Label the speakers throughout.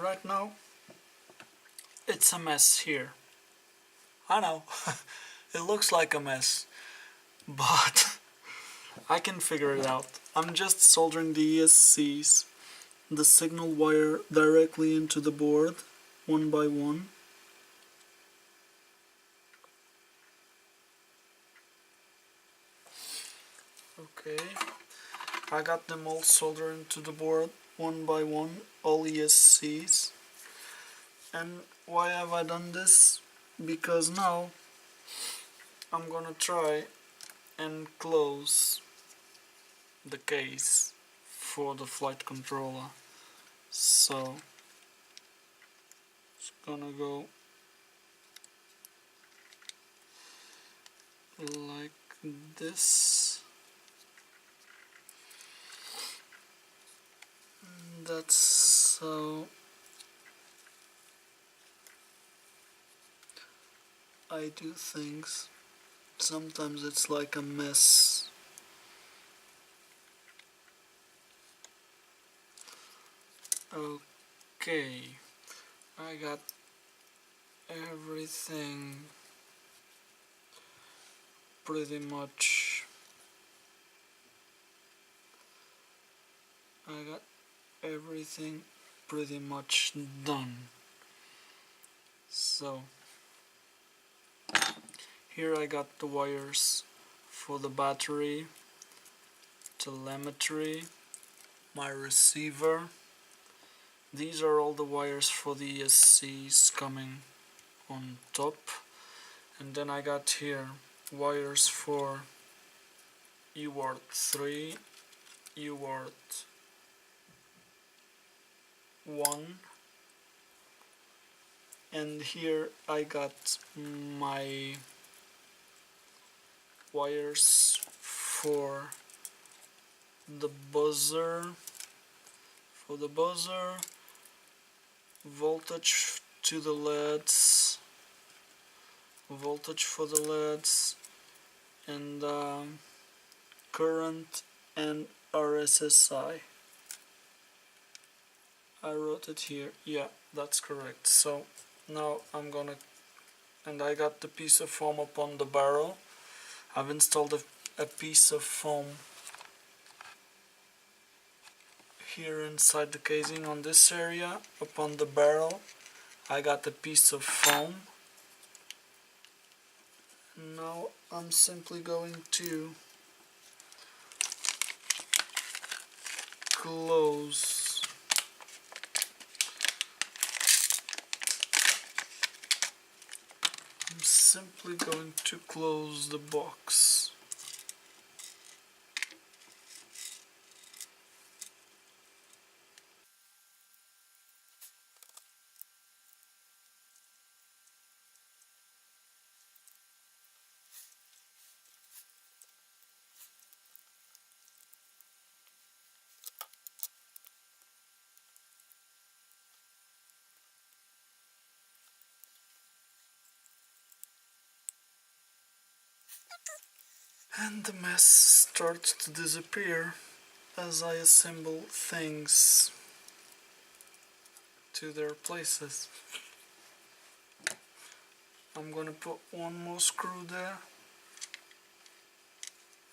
Speaker 1: right now it's a mess here. I know, it looks like a mess, but I can figure it out. I'm just soldering the ESCs, the signal wire, directly into the board, one by one. Okay, I got them all soldered into the board, one by one, all ESCs. And why have I done this? Because now I'm gonna try and close the case for the flight controller. So it's gonna go like this. That's how I do things. Sometimes it's like a mess. Okay, I got everything pretty much. I got everything pretty much done. So here I got the wires for the battery, telemetry, my receiver. These are all the wires for the ESCs coming on top. And then I got here wires for UART 3, UART 1, and here I got my wires for the buzzer, voltage to the LEDs, voltage for the LEDs, and current and RSSI. I wrote it here, yeah, that's correct. So now I'm gonna, and I got the piece of foam upon the barrel. I've installed a piece of foam here inside the casing on this area. Upon the barrel I got a piece of foam. Now I'm simply going to close the box. And the mess starts to disappear as I assemble things to their places. I'm gonna put one more screw there,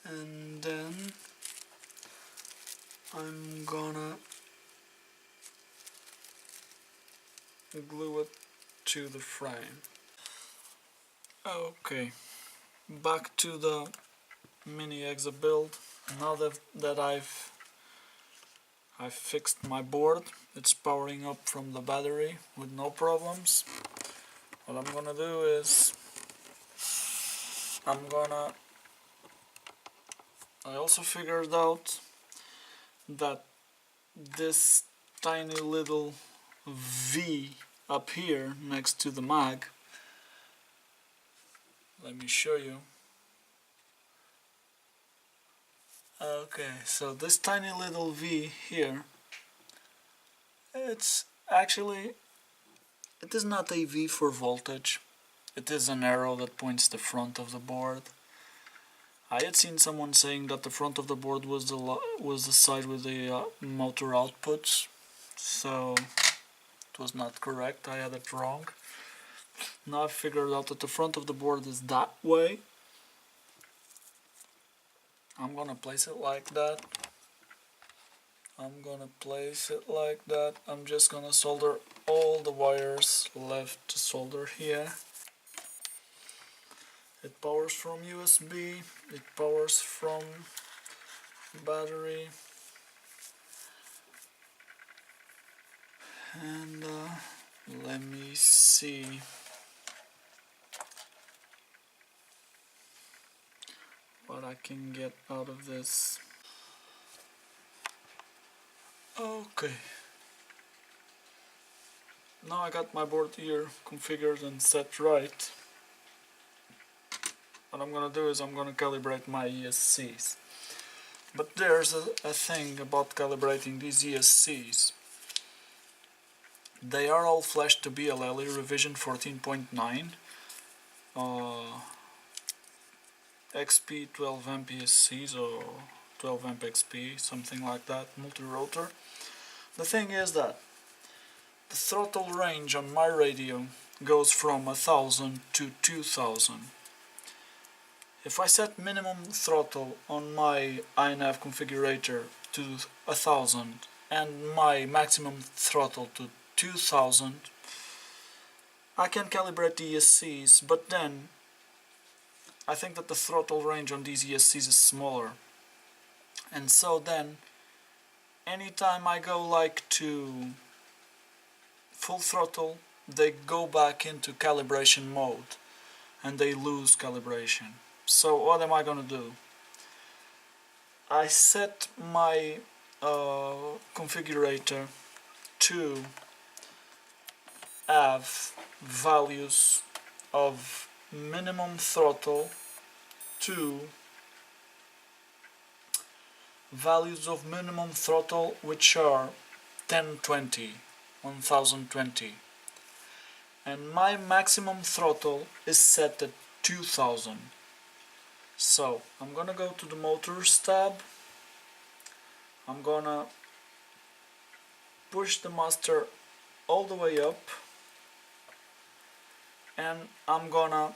Speaker 1: and then I'm gonna glue it to the frame. Okay, back to the mini Hexa build. Now that I've fixed my board, it's powering up from the battery with no problems. What I'm gonna do is I also figured out that this tiny little V up here next to the mag, let me show you. Okay, so this tiny little V here, it is not a V for voltage. It is an arrow that points the front of the board. I had seen someone saying that the front of the board was the side with the motor outputs, so it That was not correct, I had it wrong. Now I've figured out that the front of the board is that way. I'm gonna place it like that. I'm gonna place it like that. I'm just gonna solder all the wires left to solder here. It powers from USB, it powers from battery, and let me see what I can get out of this. Okay, now I got my board here configured and set right. What I'm gonna do is I'm gonna calibrate my ESCs. But there's a thing about calibrating these ESCs. They are all flashed to BLL revision 14.9. XP 12 amp ESCs or 12 amp XP, something like that, multi-rotor. The thing is that the throttle range on my radio goes from 1000 to 2000. If I set minimum throttle on my INAV configurator to 1000 and my maximum throttle to 2000, I can calibrate the ESCs, but then I think that the throttle range on these ESCs is smaller, and so then anytime I go like to full throttle, they go back into calibration mode and they lose calibration. So what am I gonna do? I set my configurator to have values of minimum throttle to values of minimum throttle which are 1020, 1020, and my maximum throttle is set at 2000. So I'm gonna go to the motors tab, I'm gonna push the master all the way up, and I'm gonna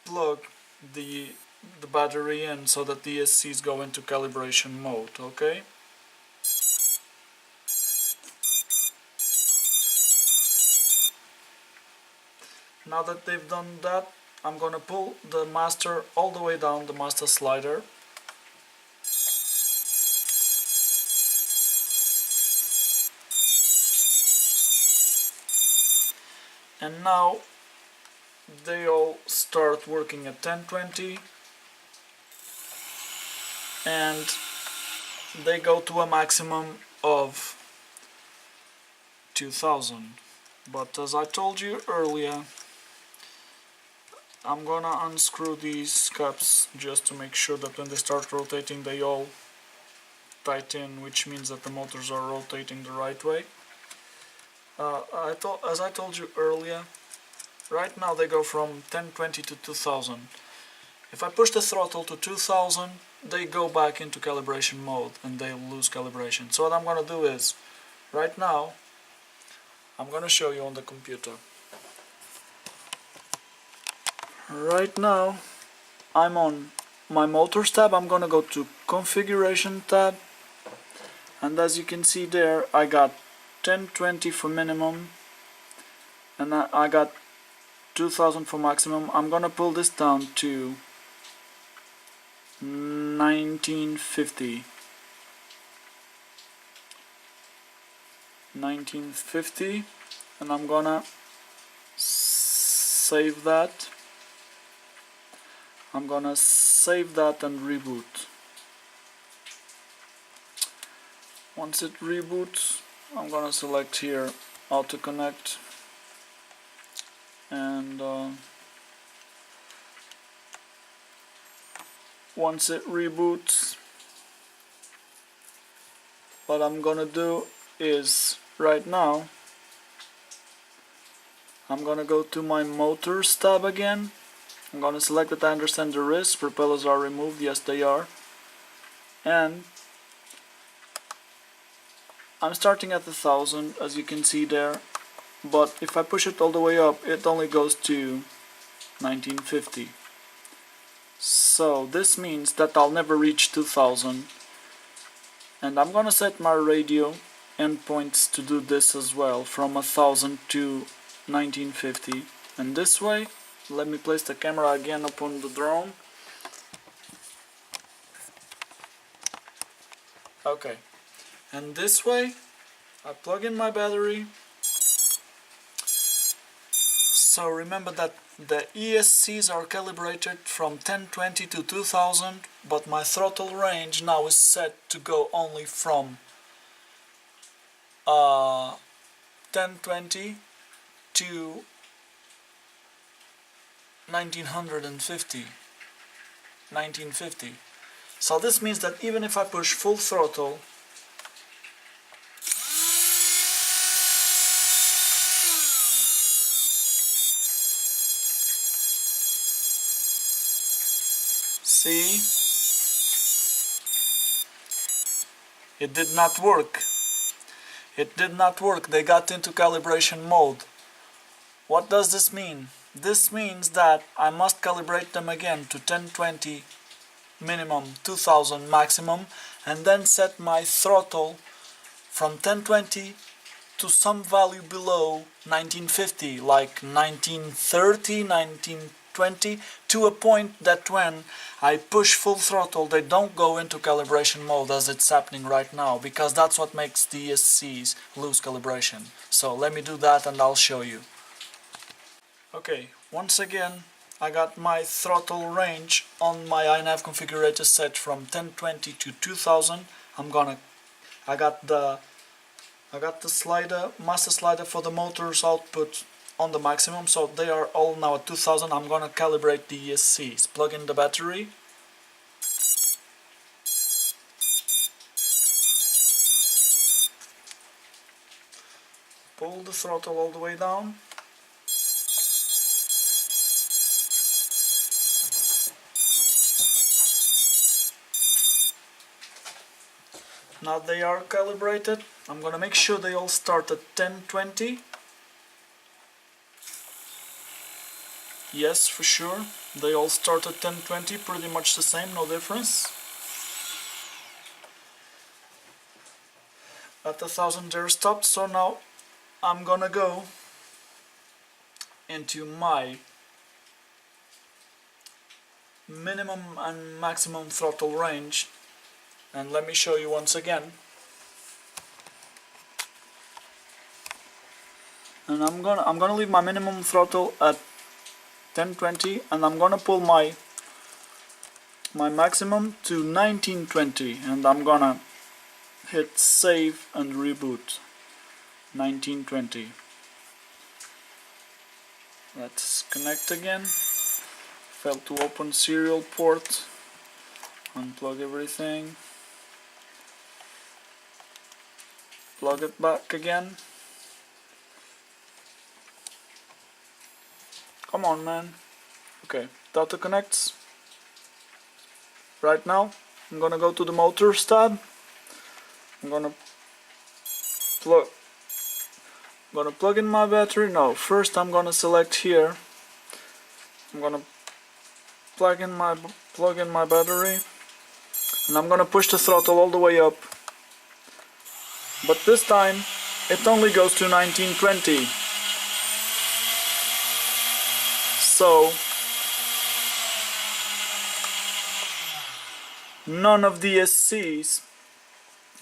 Speaker 1: plug the battery in so that the ESCs go into calibration mode, okay? Now that they've done that, I'm gonna pull the master all the way down, the master slider. And now they all start working at 1020 and they go to a maximum of 2000. But as I told you earlier, I'm gonna unscrew these caps just to make sure that when they start rotating they all tighten, which means that the motors are rotating the right way. As I told you earlier, right now they go from 1020 to 2000. If I push the throttle to 2000, they go back into calibration mode and they lose calibration. So what I'm gonna do is, right now, I'm gonna show you on the computer. Right now, I'm on my motors tab. I'm gonna go to configuration tab, and as you can see there, I got 1020 for minimum and I got 2000 for maximum. I'm gonna pull this down to 1950 and I'm gonna save that. I'm gonna save that and reboot. Once it reboots, I'm gonna select here auto connect, and once it reboots, what I'm gonna do is, right now I'm gonna go to my motors tab again. I'm gonna select that I understand the risk, propellers are removed, yes they are, and I'm starting at 1000, as you can see there, but if I push it all the way up, it only goes to 1950. So this means that I'll never reach 2000, and I'm gonna set my radio endpoints to do this as well, from 1000 to 1950. And this way, let me place the camera again upon the drone. Okay, and this way I plug in my battery. So remember that the ESCs are calibrated from 1020 to 2000, but my throttle range now is set to go only from 1020 to 1950. So this means that even if I push full throttle, see, it did not work. It did not work. They got into calibration mode. What does this mean? This means that I must calibrate them again to 1020 minimum, 2000 maximum, and then set my throttle from 1020 to some value below 1950, like 1930, 1920, to a point that when I push full throttle they don't go into calibration mode as it's happening right now, because that's what makes the ESCs lose calibration. So let me do that and I'll show you. Okay, once again I got my throttle range on my iNav configurator set from 1020 to 2000. I got the slider, master slider for the motor's output on the maximum, so they are all now at 2000. I'm gonna calibrate the ESCs. Plug in the battery. Pull the throttle all the way down. Now they are calibrated. I'm gonna make sure they all start at 1020. Yes, for sure. They all start at 1020, pretty much the same, no difference. At 1000 they're stopped, so now I'm gonna go into my minimum and maximum throttle range, and let me show you once again. And I'm gonna leave my minimum throttle at 1020, and I'm gonna pull my maximum to 1920, and I'm gonna hit save and reboot. 1920. Let's connect again. Failed to open serial port. Unplug everything. Plug it back again. Come on, man. Okay, data connects. Right now, I'm gonna go to the motors tab. I'm gonna plug in my battery. No, first I'm gonna select here. I'm gonna plug in my battery, and I'm gonna push the throttle all the way up. But this time, it only goes to 1920. So none of the ESCs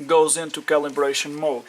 Speaker 1: goes into calibration mode.